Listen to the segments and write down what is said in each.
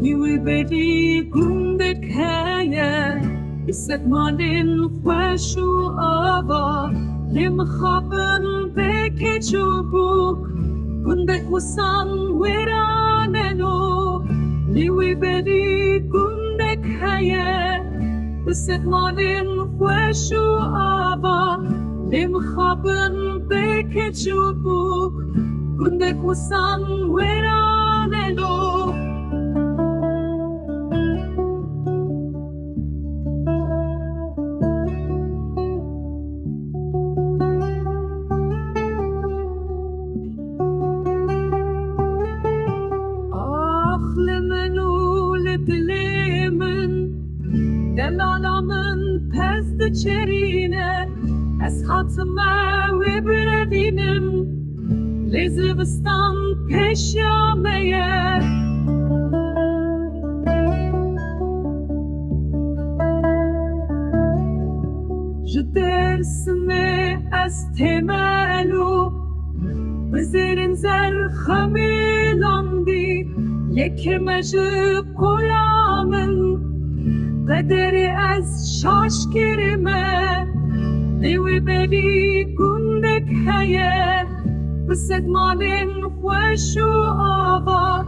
می‌بری گندک هیا بسد مالن خوش و آوا نمی‌خوابن بکه چوبوک گندک وسان ویراننو می‌بری گندک هیا بسد مالن خوش و آوا نمی‌خوابن بکه چوبوک گندک وسان ویراننو دلالامın pezdi çerine Ez hatıma ve biredinim Lezibistan peşyameye Jdersime ez temelu Bizerin zer xamilandi Yekirmejib kolamın قدری از شاش کرمه دیوی بری گندک هیه بسد مالن خوش و آوا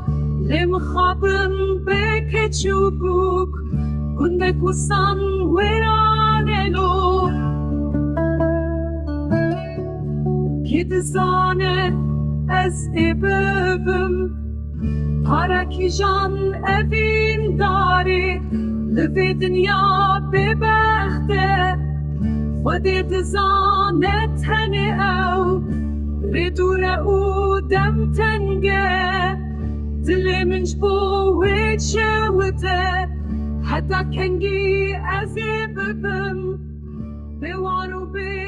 نمیخوابن بکه چوبوک گندک وسان ویرانلو که دزانه از ایببم پارکی جان اوین داری لفی دنیا ببخته خودی دزانه تنه او ردور او دم تنگه دل منش بوید شوته حتی کنگی ازی ببم بوارو به